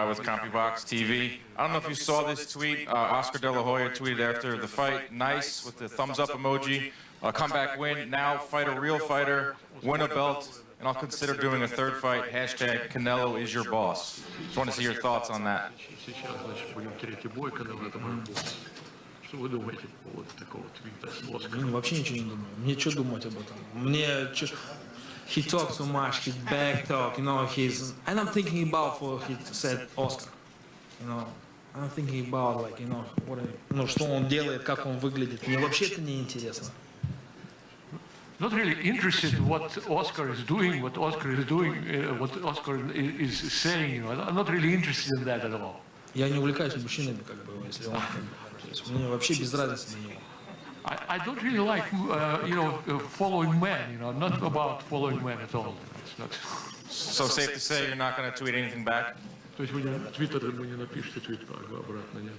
with CompuBox TV. I don't know if you saw this tweet. Oscar De La Hoya tweeted after the fight, nice, with the thumbs up emoji. Comeback win, now fight a real fighter, win a belt, and I'll consider doing a third fight. Hashtag Canelo is your boss. Just want to see your thoughts on that. Что вы думаете по поводу такого твита с Оскаром? Ну, вообще ничего не думаю. Мне что думать об этом? Мне he talks so much, he back talk, you know, he's and I'm thinking about what he said Oscar. You know, I'm thinking about like, you know, what ну, что он делает, как он выглядит. Мне вообще это не интересно. Not really interested in what Oscar is doing, what Oscar is saying. You know, I'm not really interested in that at all. Я не увлекаюсь мужчинами, как бы, если он мне вообще без разницы для него. I don't really like, following men. You know, not about following men at all. It's not. So safe to say you're not going to tweet anything back? То есть вы не напишете твит обратно, нет?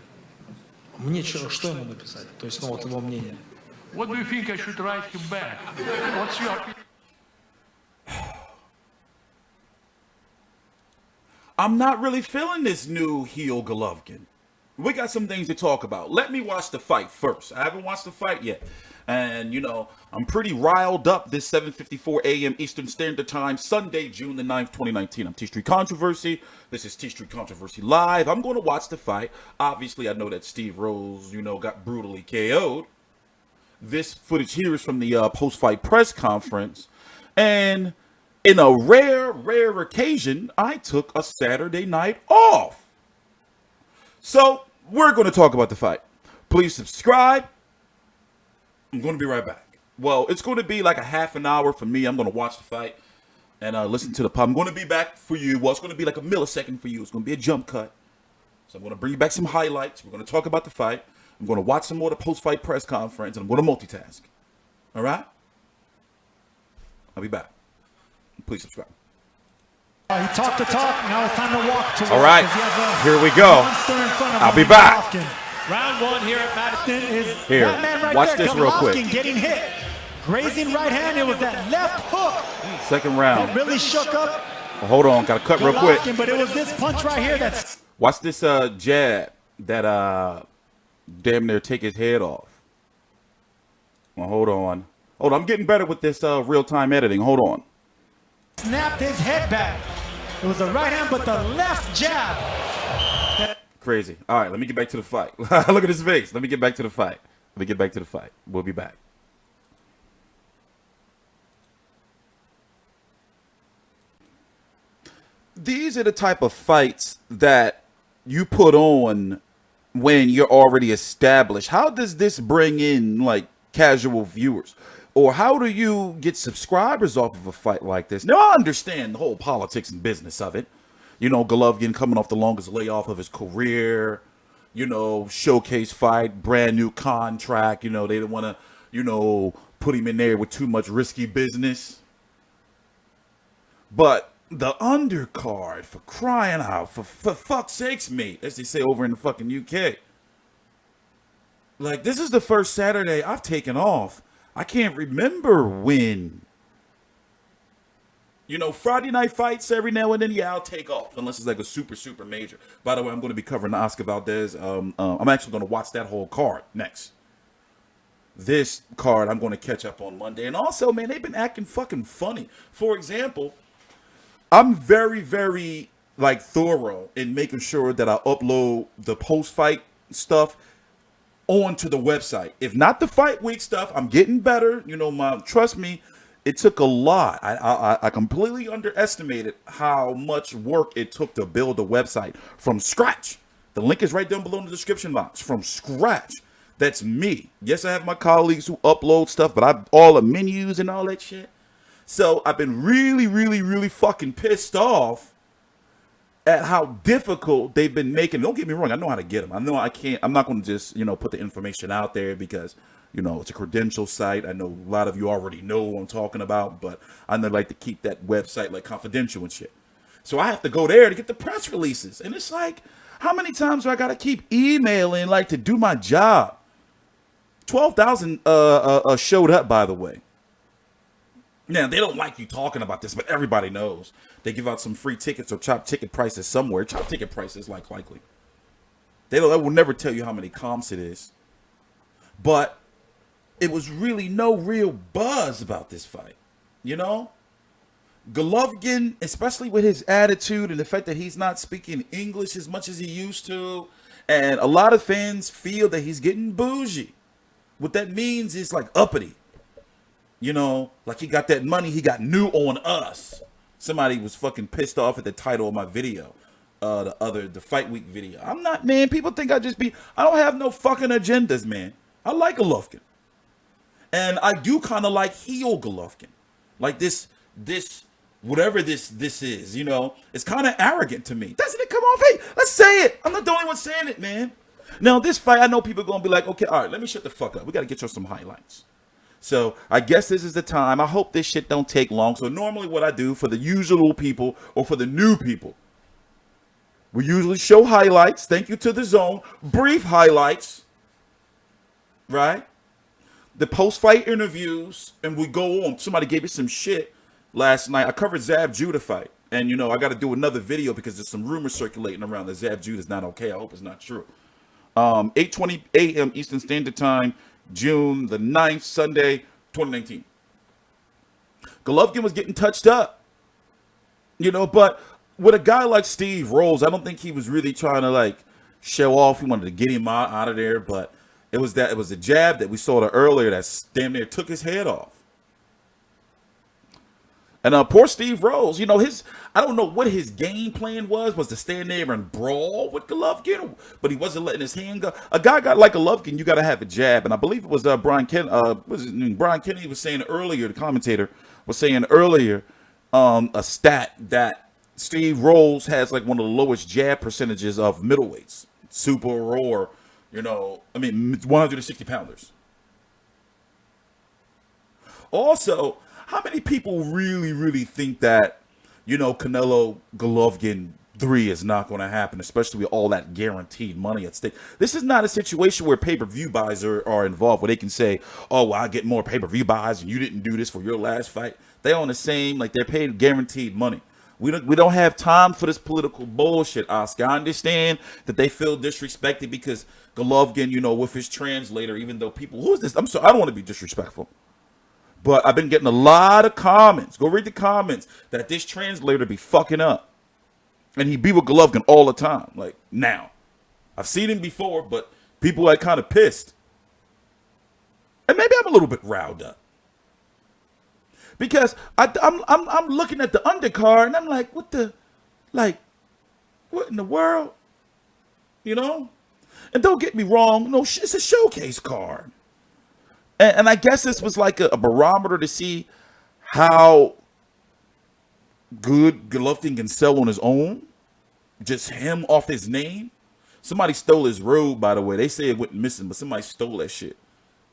Мне что ему написать? То есть, ну вот его мнение. What do you think I should write him back? What's your? I'm not really feeling this new heel Golovkin. We got some things to talk about. Let me watch the fight first. I haven't watched the fight yet. And, you know, I'm pretty riled up this 7:54 a.m. Eastern Standard Time, Sunday, June the 9th, 2019. I'm TstreeT Controversy. This is TstreeT Controversy Live. I'm going to watch the fight. Obviously, I know that Steve Rose, you know, got brutally KO'd. This footage here is from the post-fight press conference. And in a rare occasion, I took a Saturday night off. So, we're going to talk about the fight. Please subscribe. I'm going to be right back. Well, it's going to be like a half an hour for me. I'm going to watch the fight and listen to the pod. I'm going to be back for you. Well, it's going to be like a millisecond for you. It's going to be a jump cut. So I'm going to bring you back some highlights. We're going to talk about the fight. I'm going to watch some more of the post-fight press conference, and I'm going to multitask. All right? I'll be back. Please subscribe. He talked the talk, now it's time to walk. All right, here we go. I'll be back. Round one here at Madison is here. That man right Watch there, this real Golovkin quick. Getting hit, grazing right hand. It was that left hook. Second round. That really shook up. Well, hold on, gotta cut real quick. But it was this punch right here that's. Watch this jab that damn near take his head off. Well, hold on. I'm getting better with this real-time editing. Hold on. Snapped his head back. It was the right hand, but the left jab. Crazy. All right, let me get back to the fight. Look at his face. Let me get back to the fight. We'll be back. These are the type of fights that you put on when you're already established. How does this bring in, like, casual viewers? Or how do you get subscribers off of a fight like this? Now, I understand the whole politics and business of it. You know, Golovkin coming off the longest layoff of his career. You know, showcase fight, brand new contract. You know, they didn't want to, you know, put him in there with too much risky business. But the undercard, for crying out, for fuck's sakes, mate, as they say over in the fucking UK. Like, this is the first Saturday I've taken off. I can't remember when. You know, Friday night fights every now and then, yeah, I'll take off. Unless it's like a super major. By the way, I'm going to be covering the Oscar Valdez. I'm actually going to watch that whole card next. This card I'm going to catch up on Monday. And also, man, they've been acting fucking funny. For example, I'm very, like, thorough in making sure that I upload the post-fight stuff onto the website. If not the fight week stuff, I'm getting better. You know, trust me, it took a lot. I completely underestimated how much work it took to build a website from scratch. The link is right down below in the description box. From scratch. That's me. Yes, I have my colleagues who upload stuff, but all the menus and all that shit. So I've been really fucking pissed off at how difficult they've been making. Don't get me wrong, I know how to get them. I know I can't. I'm not going to just, you know, put the information out there because, you know, it's a credential site. I know a lot of you already know what I'm talking about, but I like to keep that website like confidential and shit. So I have to go there to get the press releases, and it's like, how many times do I got to keep emailing like to do my job? 12,000 showed up, by the way. Now, they don't like you talking about this, but everybody knows. They give out some free tickets or chop ticket prices somewhere. Chop ticket prices, like, likely. They will never tell you how many comps it is. But it was really no real buzz about this fight. You know? Golovkin, especially with his attitude and the fact that he's not speaking English as much as he used to, and a lot of fans feel that he's getting bougie. What that means is like uppity. You know, like he got that money, he got new on us. Somebody was fucking pissed off at the title of my video. The fight week video. I'm not, man. People think I don't have no fucking agendas, man. I like Golovkin. And I do kind of like heel Golovkin. Like this, whatever this is, you know, it's kind of arrogant to me. Doesn't it come off? Hey, let's say it. I'm not the only one saying it, man. Now, this fight, I know people are going to be like, okay, all right, let me shut the fuck up. We got to get you some highlights. So I guess this is the time. I hope this shit don't take long. So normally what I do for the usual people or for the new people, we usually show highlights. Thank you to the zone. Brief highlights. Right? The post-fight interviews. And we go on. Somebody gave me some shit last night. I covered Zab Judah fight. And, you know, I got to do another video because there's some rumors circulating around that Zab Judah is not okay. I hope it's not true. 8:20 a.m. Eastern Standard Time. June the 9th, Sunday, 2019. Golovkin was getting touched up. You know, but with a guy like Steve Rolls, I don't think he was really trying to, like, show off. He wanted to get him out of there, but it was a jab that we saw earlier that damn near took his head off. And poor Steve Rolls, you know, I don't know what his game plan was to stand there and brawl with Golovkin, but he wasn't letting his hand go. A guy got like Golovkin, you got to have a jab. And I believe it was Brian Kennedy was saying earlier, the commentator was saying earlier, a stat that Steve Rolls has like one of the lowest jab percentages of middleweights, super or, you know, 160 pounders. Also, how many people really think that, you know, Canelo Golovkin 3 is not going to happen, especially with all that guaranteed money at stake? This is not a situation where pay-per-view buys are involved, where they can say, oh, well, I get more pay-per-view buys and you didn't do this for your last fight. They're on the same, like, they're paid guaranteed money. We don't have time for this political bullshit, Oscar. I understand that they feel disrespected because Golovkin, you know, with his translator, even though people, who is this? I'm sorry, I don't want to be disrespectful. But I've been getting a lot of comments. Go read the comments that this translator be fucking up. And he be with Golovkin all the time. Like, now. I've seen him before, but people are kind of pissed. And maybe I'm a little bit riled up. Because I'm looking at the undercard and I'm like, what in the world? You know? And don't get me wrong, no, it's a showcase card. And I guess this was like a barometer to see how good Golovkin can sell on his own. Just him off his name. Somebody stole his robe, by the way. They say it went missing, but somebody stole that shit.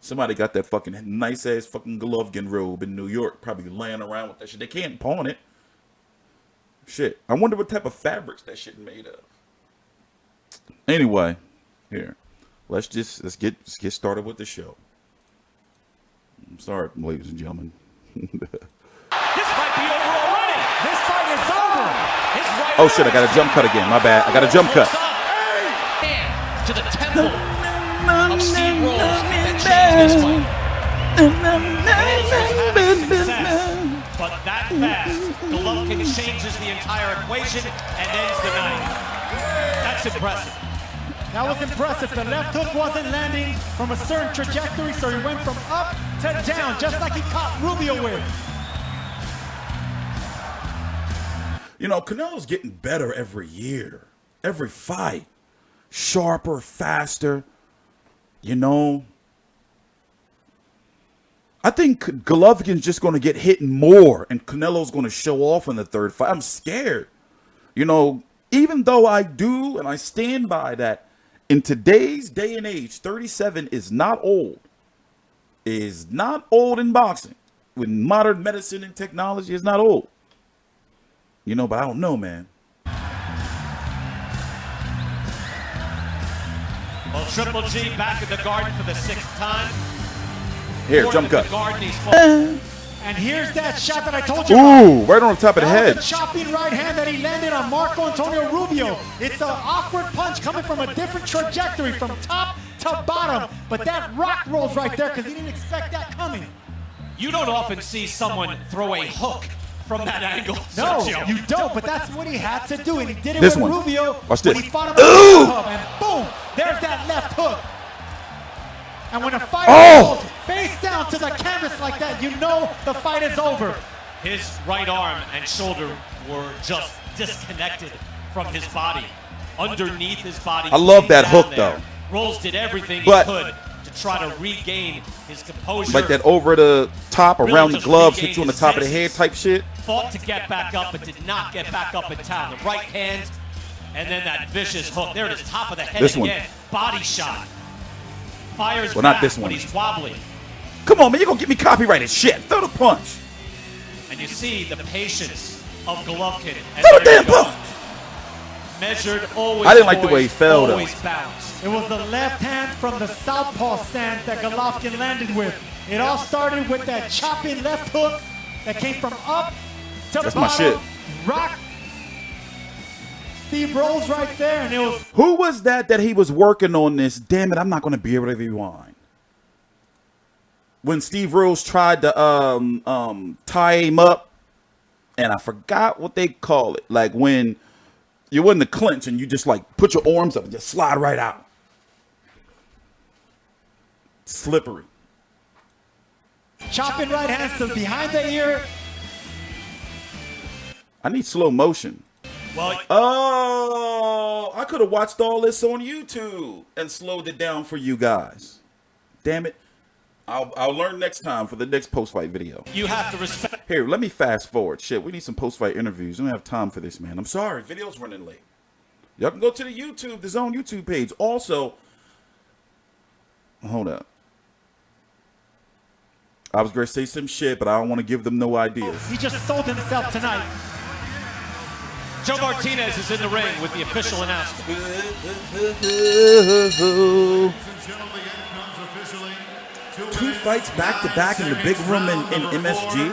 Somebody got that fucking nice-ass fucking Golovkin robe in New York. Probably laying around with that shit. They can't pawn it. Shit. I wonder what type of fabrics that shit made of. Anyway, here. Let's get started with the show. I'm sorry, ladies and gentlemen. This might be over already. This fight is over. Oh shit, I got a jump cut again. My bad. I got a jump cut. To the temple of Steve Rolls that changed this fight. But that fast, Golovkin changes the entire equation and ends the night. That's impressive. That was impressive. The left hook wasn't landing from a certain trajectory, so he went from up to down, just like he caught Rubio with. You know, Canelo's getting better every year. Every fight. Sharper, faster. You know. I think Golovkin's just going to get hit more, and Canelo's going to show off in the third fight. I'm scared. You know, even though I do, and I stand by that, in today's day and age, 37 is not old. Is not old in boxing. With modern medicine and technology, it's not old. You know, but I don't know, man. Well, Triple G back in the Garden for the 6th time. Here, jump cut. And here's that shot that I told you Ooh, about. right on the top of the That head. was a chopping right hand that he landed on Marco Antonio Rubio. It's an awkward punch coming from a different trajectory from top to bottom. But that rock rolls right there because he didn't expect that coming. You don't often see someone throw a hook from that angle. No, Sergio. you don't, but that's what he had to do. And he did it This with one. Rubio. Watch when this. he fought him at the and boom, there's that left hook. And when a fighter goes face down to the canvas like that, you know the fight is over. His right arm and shoulder were just disconnected from his body. Underneath his body. I love that down hook, there. though. Rolls did everything But- he could to try to regain his composure. Like that over the top, Really around the just gloves, regained hit you on the his top of the senses. head type shit. Fought to get back up, but did not get back up in time. The right hand, and then that vicious hook. There it is, top of the head This one. again. Body shot. Fires Well, not back, this one. but he's wobbly. Come on, man, you're going to get me copyrighted shit. Throw the punch. And you see the patience of Golovkin. And Throw the there you damn go. punch. Measured, always I didn't like the way he poised, fell, though. always balanced. It was the left hand from the southpaw stance that Golovkin landed with. It all started with that chopping left hook that came from up to That's bottom. my shit. Rock. Steve Rolls right there, and it was Who was that he was working on this? Damn it, I'm not going to be able to rewind. When Steve Rose tried to tie him up, and I forgot what they call it. Like when you're in the clinch and you just like put your arms up and just slide right out. Slippery. chopping right hands to behind the ear. I need slow motion. Well, Oh, I could have watched all this on YouTube and slowed it down for you guys. Damn it. I'll learn next time for the next post-fight video. you have to respect. Here, let me fast forward. Shit, we need some post-fight interviews. We don't have time for this, man. I'm sorry. Video's running late. Y'all can go to the YouTube, the Zone YouTube page. Also, hold up. I was going to say some shit, but I don't want to give them no ideas. He just sold himself tonight. Joe Martinez is in the ring with the official announcement. Two fights back-to-back in the big room in MSG?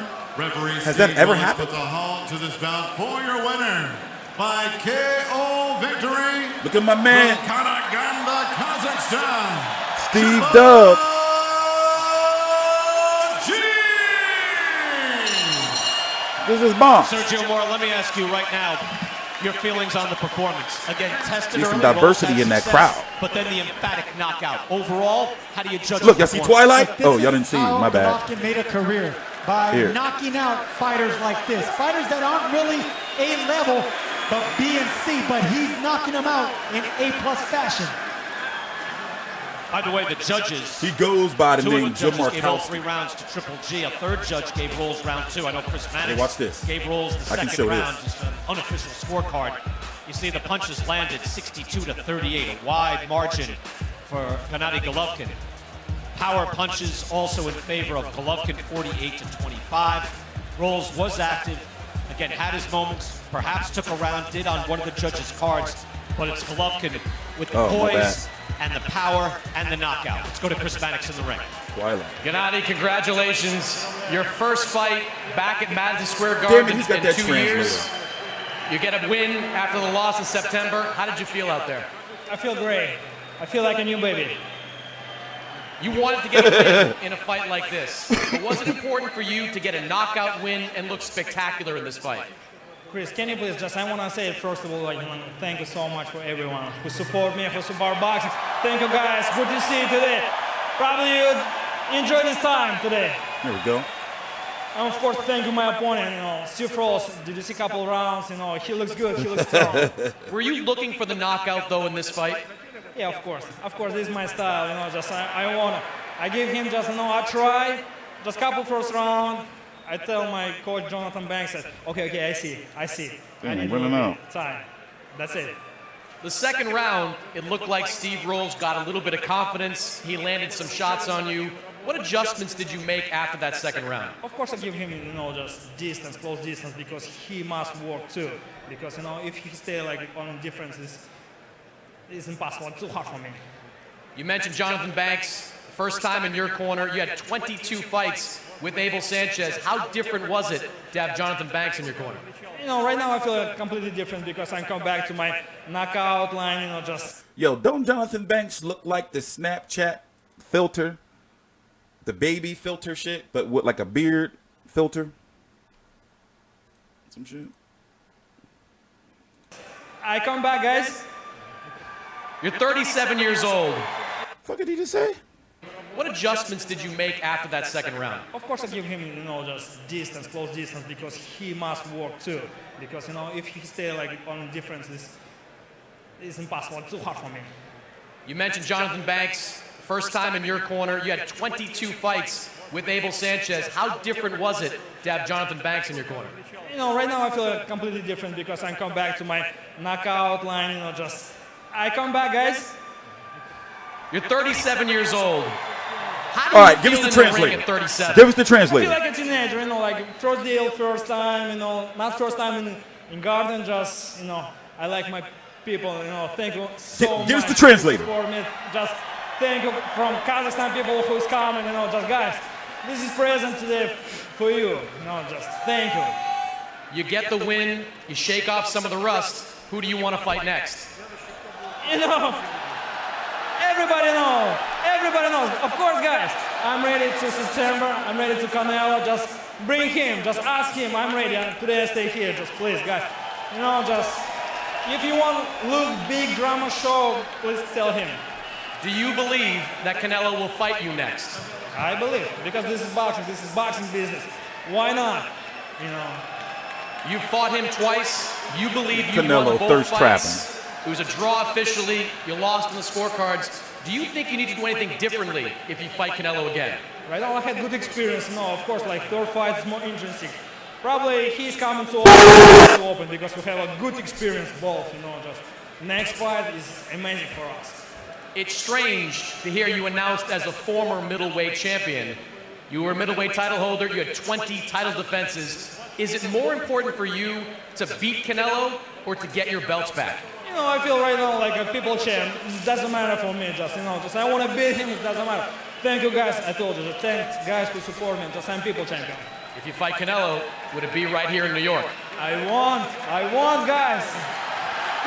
Has that ever happened? To this bout for your winner by KO victory. Look at my man, From Karaganda, Kazakhstan. Steve Dubs. This is bomb. Sergio Mora, let me ask you right now your feelings on the performance. Again, tested Need some early, diversity Rolls in had that success, crowd. but then the emphatic knockout. Overall, how do you judge Look, the y'all see performance? Twilight? But this Oh, y'all is didn't see how me. My bad. Golovkin made a career by Here. knocking out fighters like this. Fighters that aren't really A level, but B and C, but he's knocking them out in A+ fashion. By the way, the judges, He goes by the two of name the Jim judges gave all 3 Markowski. rounds to Triple G. A third judge gave Rolls round 2. I know Chris Mannix watch this. gave Rolls the I can second show round, this. just an unofficial scorecard. You see the punches landed 62-38, a wide margin for Gennadiy Golovkin. Power punches also in favor of Golovkin, 48-25. Rolls was active, again had his moments, perhaps took a round, did on one of the judges' cards, but it's Golovkin with the Oh, my poise and the power and the knockout. Let's go to Chris Mannix in the ring. Twilight. Gennadiy, congratulations. Your first fight back at Madison Square Damn Garden it, he's got in that 2 translator. years. You get a win after the loss in September. How did you feel out there? I feel great. I feel like a new baby. You wanted to get a win in a fight like this. But was it important for you to get a knockout win and look spectacular in this fight? Chris, can you please just, I want to say first of all, thank you so much for everyone who support me, who support boxing. Thank you guys, good to see you today. Probably you enjoy this time today. There we go. And of course, thank you my opponent, Steve Ross. Did you see a couple rounds? He looks good, he looks strong. Were you looking for the knockout, though, in this fight? Yeah, of course, this is my style, just I give him just, a try, just couple first round. I tell my coach Jonathan Banks that, okay, I see. Damn, I need running more out. time. That's it. The second round, it looked like Steve Rolls got a little bit of confidence. He landed some shots on you. What adjustments did you make after that second round? Of course, I give him, just distance, close distance, because he must work too. Because, if he stay on differences, it's impossible. It's too hard for me. You mentioned Jonathan Banks, first time in your corner. You had 22 fights with Abel Sanchez. How different was it to have Jonathan Banks in your corner? You know, right now I feel completely different because I come back to my knockout line, you know, just... Yo, don't Jonathan Banks look like the Snapchat filter? The baby filter shit, but with like a beard filter? Some shit. I come back, guys. You're 37 years old. Fuck did he just say? What adjustments did you make after that second round? Of course I give him, you know, just distance, close distance, because he must work too. Because, you know, if he stay like on differences, it's impossible. It's too hard for me. You mentioned Jonathan Banks, first time in your corner. You had 22 fights with Abel Sanchez. How different was it to have Jonathan Banks in your corner? You know, right now I feel completely different because I come back to my knockout line, you know, just... I come back, guys. You're 37 years old. How do All you right, give us feel the in ring translator. at 37? Give us the I feel translator. like a teenager, you know, like first deal, first time, you know, not first time in garden, just, you know, I like my people, you know, thank you so much. Give us the translator. For me, just thank you from Kazakhstan people who's coming, you know, just guys, this is present today for you, you know, just thank you. You get the win, you shake off some of the rust. Who do you want to fight next? You know, everybody knows. Of course, guys, I'm ready to September. I'm ready to Canelo. Just bring him. Just ask him. I'm ready. Today I stay here. Just please, guys. You know, just if you want look big drama show, please tell him. Do you believe that Canelo will fight you next? I believe because this is boxing. This is boxing business. Why not? You know. You fought him twice. You believe you Canelo won both thirst fights. It was a draw officially. You lost in the scorecards. Do you think you need to do anything differently if you fight Canelo again? Right now I had good experience. No, of course, like third fight is more interesting. Probably he's coming to open because we have a good experience both. You know, just next fight is amazing for us. It's strange to hear you announced as a former middleweight champion. You were a middleweight title holder. You had 20 title defenses. Is it more important for you to beat Canelo or to get your belts back? You know, I feel right now like a people champ. It doesn't matter for me, just, you know, just I want to beat him, it doesn't matter. Thank you guys, I told you, just thanks guys who support me, just I'm people champion. If you fight Canelo, would it be right here in New York? I want guys.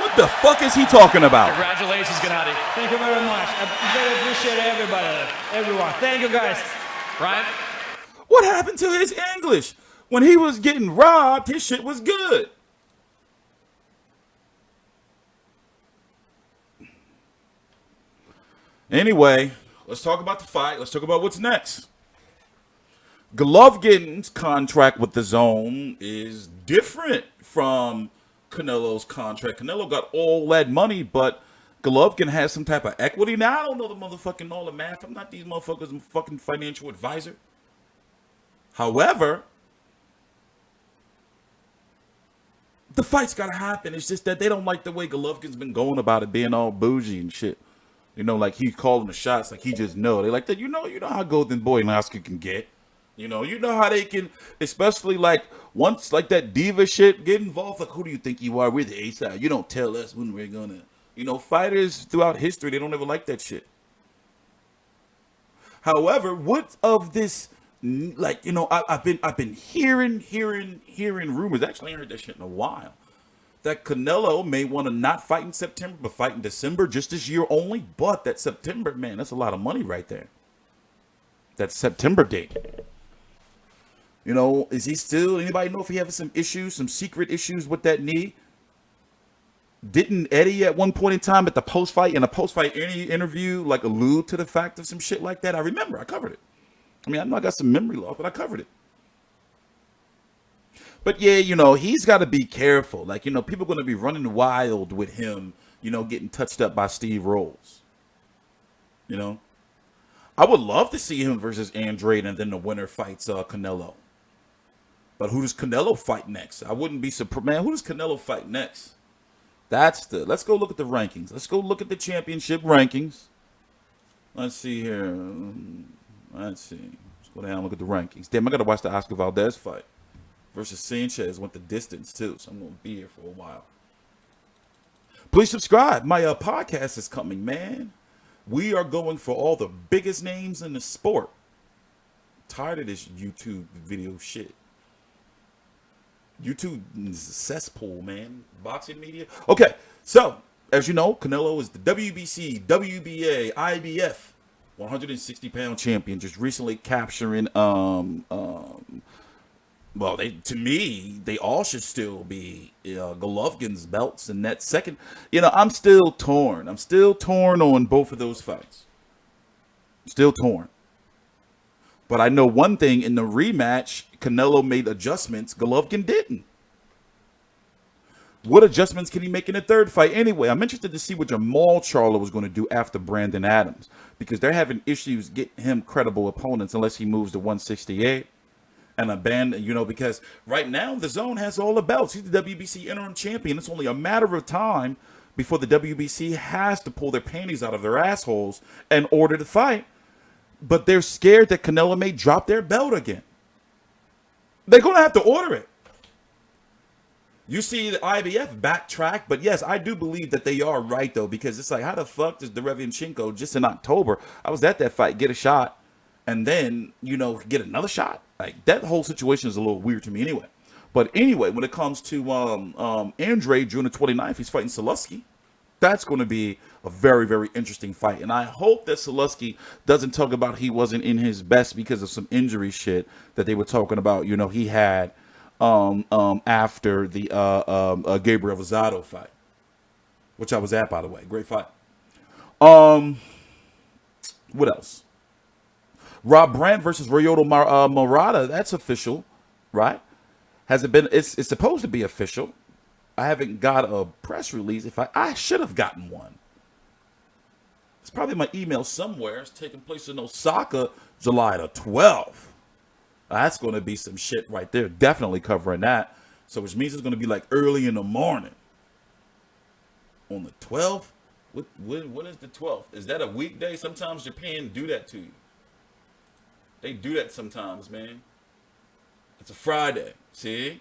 What the fuck is he talking about? Congratulations, Gennadiy. Thank you very much. I very appreciate everyone. Thank you guys. Brian? What happened to his English? When he was getting robbed, his shit was good. Anyway, let's talk about the fight. Let's talk about what's next. Golovkin's contract with the Zone is different from Canelo's contract. Canelo got all that money, but Golovkin has some type of equity. Now, I don't know the motherfucking all the math. I'm not these motherfuckers. I'm a fucking financial advisor. However, the fight's got to happen. It's just that they don't like the way Golovkin's been going about it, being all bougie and shit. You know, like he's calling the shots, like he just know. They like that. You know how Golden Boy and Oscar can get. You know how they can, especially like once like that diva shit get involved. Like, who do you think you are? We're the A-side. You don't tell us when we're gonna. You know, fighters throughout history, they don't ever like that shit. However, what of this? Like, you know, I've been hearing rumors. Actually, I ain't heard that shit in a while. That Canelo may want to not fight in September, but fight in December, just this year only. But that September, man, that's a lot of money right there. That September date. You know, is he still? Anybody know if he has some issues, some secret issues with that knee? Didn't Eddie at one point in time at the post-fight, in a post-fight interview, like allude to the fact of some shit like that? I remember, I covered it. I mean, I know I got some memory loss, but I covered it. But yeah, you know, he's got to be careful. Like, you know, people are going to be running wild with him, you know, getting touched up by Steve Rolls. You know, I would love to see him versus Andrade and then the winner fights Canelo. But who does Canelo fight next? I wouldn't be surprised. Man, who does Canelo fight next? Let's go look at the rankings. Let's go look at the championship rankings. Let's see here. Let's see. Let's go down and look at the rankings. Damn, I got to watch the Oscar Valdez fight. Versus Sanchez went the distance too, so I'm going to be here for a while. Please subscribe. My podcast is coming, man. We are going for all the biggest names in the sport. Tired of this YouTube video shit. YouTube is a cesspool, man. Boxing media. Okay, so as you know, Canelo is the WBC, WBA, IBF 160-pound champion, just recently capturing well, to me, they all should still be Golovkin's belts in that second. I'm still torn. I'm still torn on both of those fights. Still torn. But I know one thing, in the rematch, Canelo made adjustments. Golovkin didn't. What adjustments can he make in the third fight anyway? I'm interested to see what Jamal Charlo was going to do after Brandon Adams, because they're having issues getting him credible opponents unless he moves to 168 and abandon, because right now the Zone has all the belts. He's the WBC interim champion. It's only a matter of time before the WBC has to pull their panties out of their assholes in order to fight. But they're scared that Canelo may drop their belt again. They're going to have to order it. You see the IBF backtrack, but yes, I do believe that they are right, though, because it's like, how the fuck does Derevianchenko just in October, I was at that fight, get a shot, and then, get another shot? Like, that whole situation is a little weird to me anyway. But anyway, when it comes to Andre, June the 29th, he's fighting Salusky. That's going to be a very, very interesting fight. And I hope that Salusky doesn't talk about he wasn't in his best because of some injury shit that they were talking about, he had after the Gabriel Rosado fight, which I was at, by the way. Great fight. What else? Rob Brandt versus Ryoto Murata. That's official, right? Has it been? It's supposed to be official. I haven't got a press release. I should have gotten one. It's probably in my email somewhere. It's taking place in Osaka, July the 12th. That's going to be some shit right there. Definitely covering that. So which means it's going to be like early in the morning. On the 12th? What is the 12th? Is that a weekday? Sometimes Japan do that to you. They do that sometimes, man. It's a Friday. See?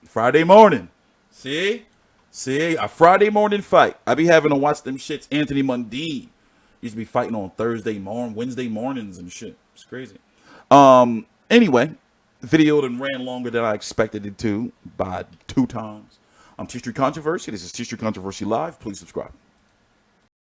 Friday morning. See? A Friday morning fight. I be having to watch them shits. Anthony Mundine used to be fighting on Thursday morning, Wednesday mornings and shit. It's crazy. Anyway, the video done ran longer than I expected it to by 2 times. I'm TstreeT Controversy. This is TstreeT Controversy Live. Please subscribe.